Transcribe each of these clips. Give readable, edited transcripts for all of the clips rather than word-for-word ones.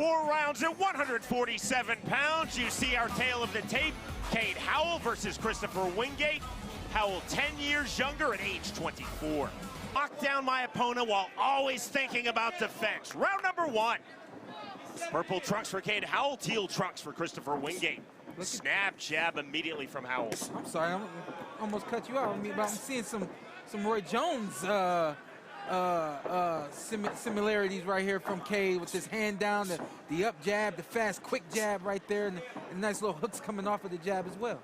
4 rounds at 147 pounds. You see our tale of the tape. Cade Howell versus Christopher Wingate. Howell 10 years younger at age 24. Knock down my opponent while always thinking about defense. Round number 1. Purple trunks for Cade Howell, teal trunks for Christopher Wingate. Snap jab immediately from Howell. I'm sorry, I almost cut you out. I'm seeing some Roy Jones similarities right here from Cade with his hand down, the up jab, the fast, quick jab right there, and nice little hooks coming off of the jab as well.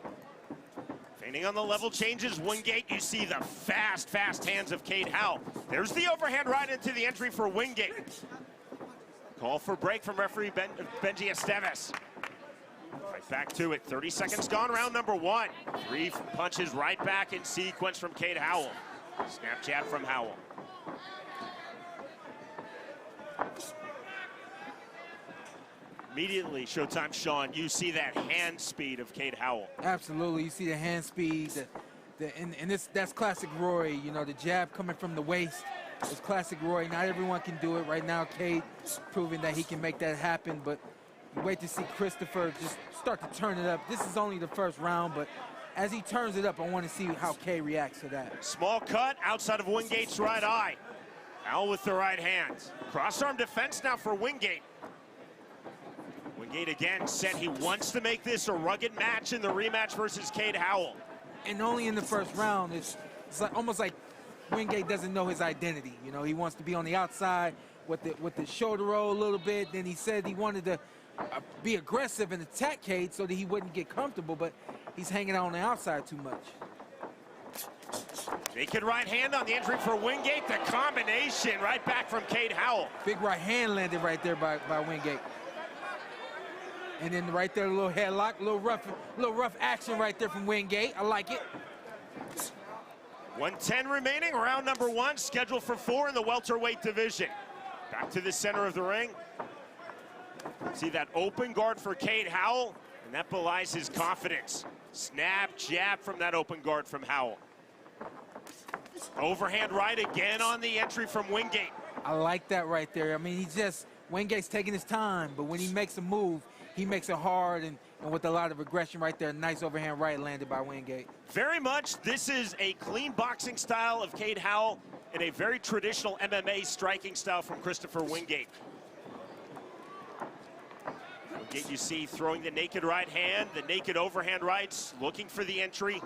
Feinting on the level changes, Wingate, you see the fast hands of Cade Howell. There's the overhand right into the entry for Wingate. Call for break from referee Benji Esteves. Right back to it, 30 seconds gone, round number 1. 3 punches right back in sequence from Cade Howell. Snap jab from Howell. Immediately, Showtime Sean, you see that hand speed of Cade Howell. Absolutely, you see the hand speed, and that's classic Roy. You know, the jab coming from the waist is classic Roy. Not everyone can do it. Right now, Cade proving that he can make that happen, but you wait to see Christopher just start to turn it up. This is only the first round, but as he turns it up, I want to see how Cade reacts to that. Small cut outside of Wingate's right eye. Howell with the right hand. Cross-arm defense now for Wingate. Wingate again said he wants to make this a rugged match in the rematch versus Cade Howell. And only in the first round, it's like, almost like Wingate doesn't know his identity. You know, he wants to be on the outside with the shoulder roll a little bit. Then he said he wanted to be aggressive and attack Cade so that he wouldn't get comfortable, but he's hanging out on the outside too much. Naked right hand on the entry for Wingate. The combination right back from Cade Howell. Big right hand landed right there by Wingate. And then right there, a little headlock, a little rough action right there from Wingate. I like it. 110 remaining, round number 1, scheduled for 4 in the welterweight division. Back to the center of the ring. See that open guard for Cade Howell, and that belies his confidence. Snap jab from that open guard from Howell. Overhand right again on the entry from Wingate. I like that right there. I mean, Wingate's taking his time, but when he makes a move, he makes it hard and with a lot of aggression right there. Nice overhand right landed by Wingate. Very much, this is a clean boxing style of Cade Howell and a very traditional MMA striking style from Christopher Wingate. Wingate, you see, throwing the naked right hand, the naked overhand rights, looking for the entry.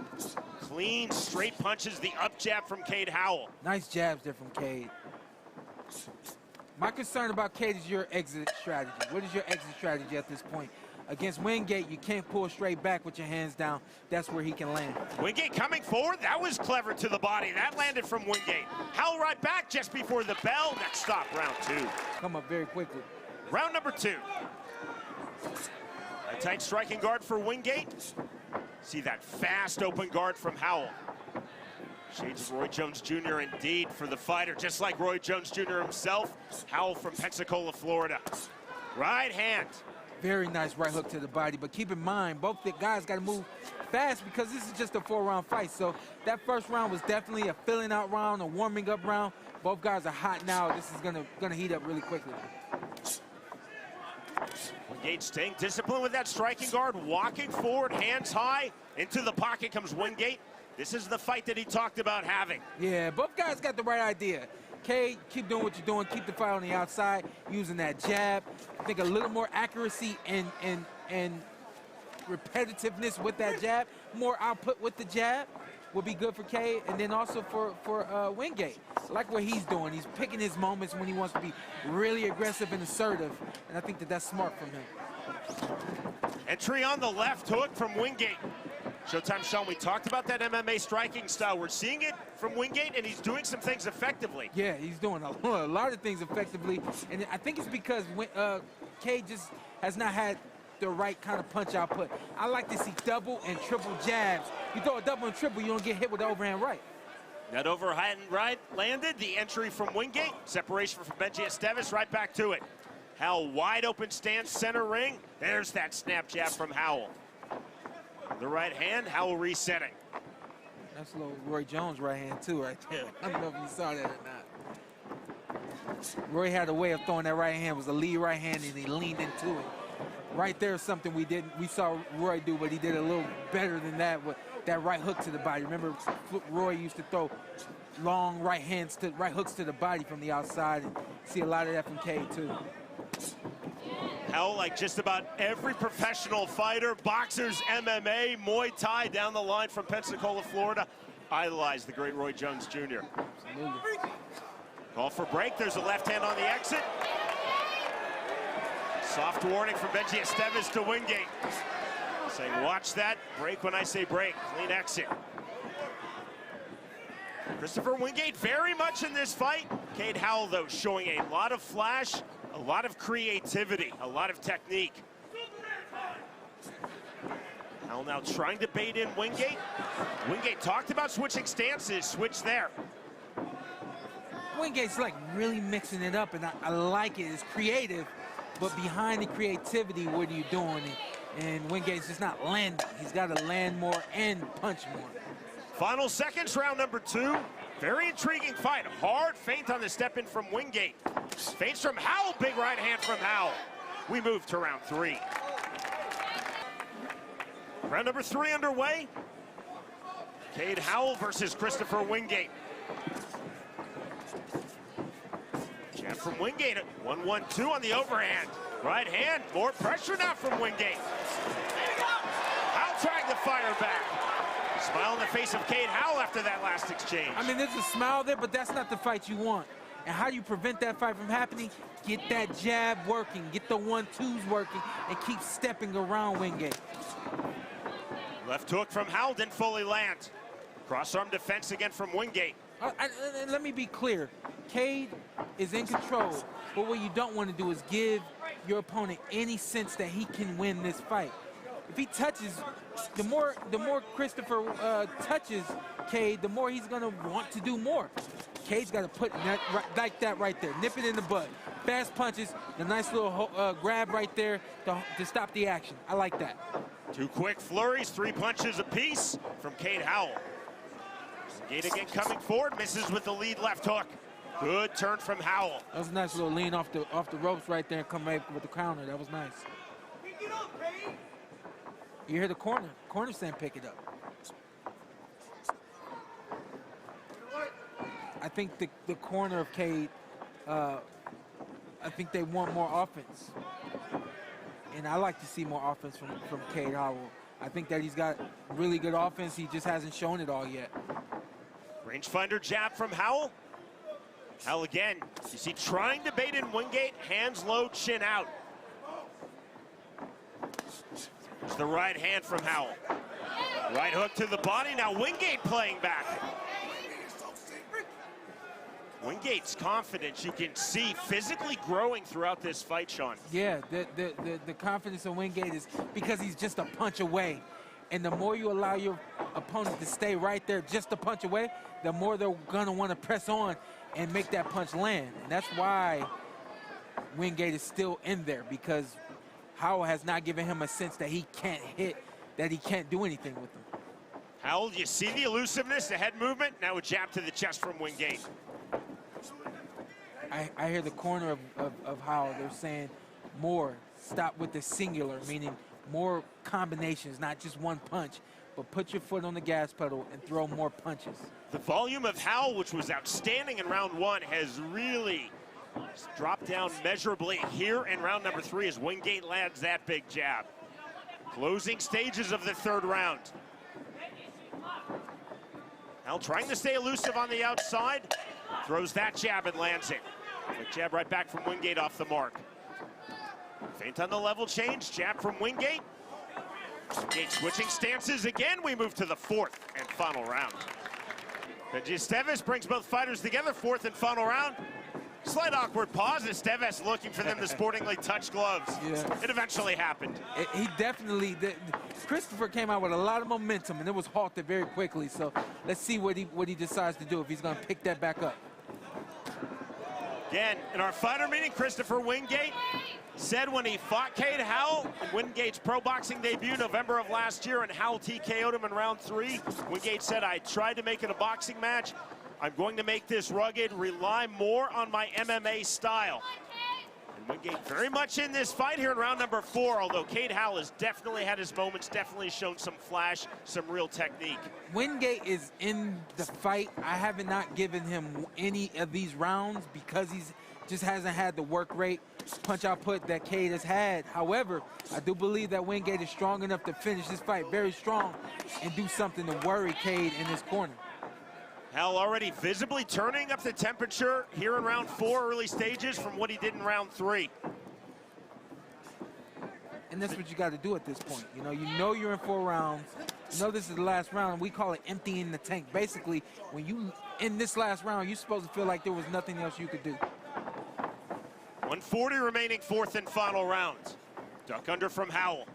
Clean, straight punches, the up jab from Cade Howell. Nice jabs there from Cade. My concern about Cade is your exit strategy. What is your exit strategy at this point? Against Wingate, you can't pull straight back with your hands down. That's where he can land. Wingate coming forward. That was clever to the body. That landed from Wingate. Howell right back just before the bell. Next stop, round 2. Come up very quickly. Round number 2. A tight striking guard for Wingate. See that fast open guard from Howell. Shades of Roy Jones Jr. indeed for the fighter, just like Roy Jones Jr. himself. Howell from Pensacola, Florida. Right hand. Very nice right hook to the body, but keep in mind, both the guys got to move fast because this is just a 4-round fight. So that first round was definitely a filling out round, a warming up round. Both guys are hot now. This is gonna heat up really quickly. Wingate staying disciplined with that striking guard, walking forward, hands high. Into the pocket comes Wingate. This is the fight that he talked about having. Yeah, both guys got the right idea. Cade, keep doing what you're doing. Keep the fight on the outside, using that jab. I think a little more accuracy and repetitiveness with that jab, more output with the jab will be good for Cade, and then also for Wingate. I like what he's doing. He's picking his moments when he wants to be really aggressive and assertive, and I think that's smart from him. Entry on the left hook from Wingate. Showtime Sean, we talked about that MMA striking style. We're seeing it from Wingate, and he's doing some things effectively. Yeah, he's doing a lot of things effectively, and I think it's because Cade just has not had the right kind of punch output. I like to see double and triple jabs. You throw a double and triple, you don't get hit with the overhand right. That overhand right landed. The entry from Wingate. Separation from Benji Esteves. Right back to it. Howell wide open stance, center ring. There's that snap jab from Howell. The right hand, Howell resetting. That's a little Roy Jones right hand too right there. I don't know if you saw that or not. Roy had a way of throwing that right hand. It was a lead right hand, and he leaned into it. Right there is something we saw Roy do, but he did a little better than that with that right hook to the body. Remember, Roy used to throw long right hooks to the body from the outside, and see a lot of that from Cade too. Howell, like just about every professional fighter, boxers, MMA, Muay Thai down the line from Pensacola, Florida, idolized the great Roy Jones Jr. Absolutely. Call for break. There's a left hand on the exit. Soft warning from Benji Esteves to Wingate, saying, watch that, break when I say break, clean exit. Christopher Wingate very much in this fight. Cade Howell, though, showing a lot of flash, a lot of creativity, a lot of technique. Howell now trying to bait in Wingate. Wingate talked about switching stances, switch there. Wingate's like really mixing it up, and I like it. It's creative, but behind the creativity, what are you doing? And Wingate's just not landing. He's got to land more and punch more. Final seconds, round number 2. Very intriguing fight. Hard feint on the step in from Wingate. Feints from Howell, big right hand from Howell. We move to round 3. Round number 3 underway. Cade Howell versus Christopher Wingate. Jab from Wingate, 1-1-2 on the overhand. Right hand, more pressure now from Wingate. Howell trying to fire back. Smile on the face of Cade Howell after that last exchange. I mean, there's a smile there, but that's not the fight you want. And how do you prevent that fight from happening? Get that jab working, get the 1-2s working, and keep stepping around Wingate. Left hook from Howell didn't fully land. Cross-arm defense again from Wingate. And let me be clear. Cade is in control, but what you don't want to do is give your opponent any sense that he can win this fight. If he touches, the more Christopher touches Cade, the more he's going to want to do more. Cade's got to put that like that right there, nip it in the bud. Fast punches, the nice little grab right there to stop the action. I like that. 2 quick flurries, 3 punches apiece from Cade Howell. Gate again coming forward, misses with the lead left hook. Good turn from Howell. That was a nice little lean off the ropes right there and come right with the counter. That was nice. You hear the corner saying pick it up. I think the corner of Cade, I think they want more offense. And I like to see more offense from Cade Howell. I think that he's got really good offense. He just hasn't shown it all yet. Rangefinder jab from Howell. Howell again, you see trying to bait in Wingate, hands low, chin out. It's the right hand from Howell. Right hook to the body, now Wingate playing back. Wingate's confidence, you can see physically growing throughout this fight, Sean. Yeah, the confidence of Wingate is because he's just a punch away. And the more you allow your opponent to stay right there just a punch away, the more they're gonna wanna press on and make that punch land. And that's why Wingate is still in there, because Howell has not given him a sense that he can't hit, that he can't do anything with him. Howell, you see the elusiveness, the head movement? Now a jab to the chest from Wingate. I hear the corner of Howell, they're saying more, stop with the singular, meaning more combinations, not just one punch, but put your foot on the gas pedal and throw more punches. The volume of Howell, which was outstanding in round 1, has really dropped down measurably here in round number 3 as Wingate lands that big jab. Closing stages of the 3rd round. Howell trying to stay elusive on the outside, throws that jab and lands it. Quick jab right back from Wingate off the mark. Feint on the level change, jab from Wingate. Wingate switching stances again. We move to the 4th and final round. Benji Esteves brings both fighters together, 4th and final round. Slight awkward pause. Esteves looking for them to sportingly touch gloves. Yeah. It eventually happened. He definitely, Christopher came out with a lot of momentum, and it was halted very quickly. So let's see what he decides to do, if he's going to pick that back up. Again, in our fighter meeting, Christopher Wingate said when he fought Cade Howell in Wingate's pro boxing debut November of last year, and Howell TKO'd him in round 3, Wingate said, I tried to make it a boxing match. I'm going to make this rugged, rely more on my MMA style. And Wingate very much in this fight here in round number 4, although Cade Howell has definitely had his moments, definitely shown some flash, some real technique. Wingate is in the fight. I have not given him any of these rounds because he's just hasn't had the work rate, punch output that Cade has had. However, I do believe that Wingate is strong enough to finish this fight very strong and do something to worry Cade in his corner. Howell already visibly turning up the temperature here in round 4, early stages, from what he did in round 3. And that's what you got to do at this point. You know you're in 4 rounds. You know this is the last round. We call it emptying the tank. Basically, when you in this last round, you're supposed to feel like there was nothing else you could do. 140 remaining, 4th and final round. Duck under from Howell.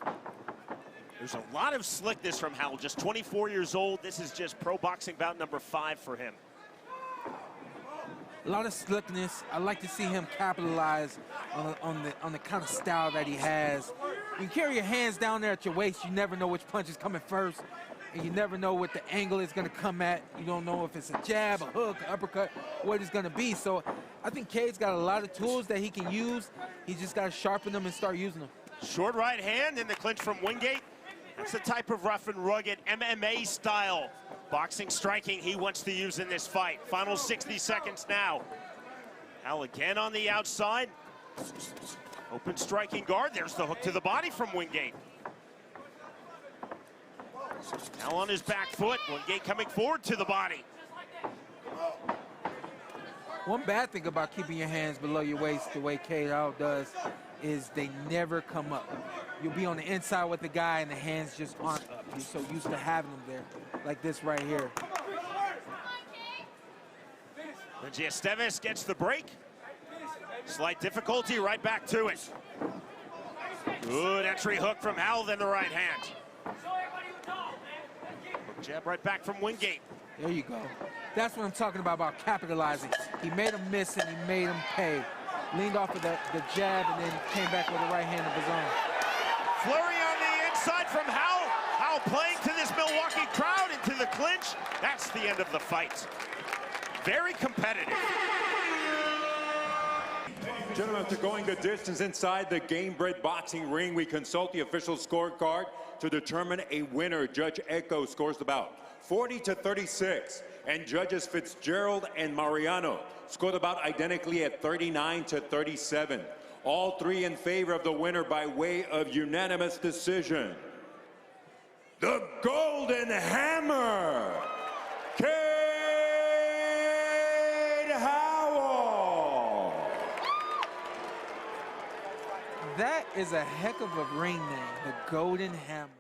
There's a lot of slickness from Howell, just 24 years old. This is just pro boxing bout number 5 for him. A lot of slickness. I like to see him capitalize on the kind of style that he has. You carry your hands down there at your waist, you never know which punch is coming first, and you never know what the angle is going to come at. You don't know if it's a jab, a hook, uppercut, what it's going to be. So I think Cade's got a lot of tools that he can use. He just got to sharpen them and start using them. Short right hand in the clinch from Wingate. That's the type of rough and rugged MMA style boxing striking he wants to use in this fight. Final 60 seconds now. Howell again on the outside. Open striking guard. There's the hook to the body from Wingate. Now on his back foot. Wingate coming forward to the body. One bad thing about keeping your hands below your waist the way Cade Howell does is they never come up. You'll be on the inside with the guy and the hands just aren't up. You're so used to having them there, like this right here. Esteves gets the break. Slight difficulty, right back to it. Good entry hook from Howell, then the right hand. Jab right back from Wingate. There you go. That's what I'm talking about capitalizing. He made him miss and he made him pay. Leaned off of the jab and then came back with a right hand of his own. Flurry on the inside from Howell. Howell playing to this Milwaukee crowd into the clinch. That's the end of the fight. Very competitive. Gentlemen, after going the distance inside the Gamebred Boxing ring, we consult the official scorecard to determine a winner. Judge iKON scores the bout 40-36, and judges Fitzgerald and Mariano score the bout identically at 39-37. All 3 in favor of the winner by way of unanimous decision. The Golden Hammer, Cade Howell. That is a heck of a ring name, the Golden Hammer.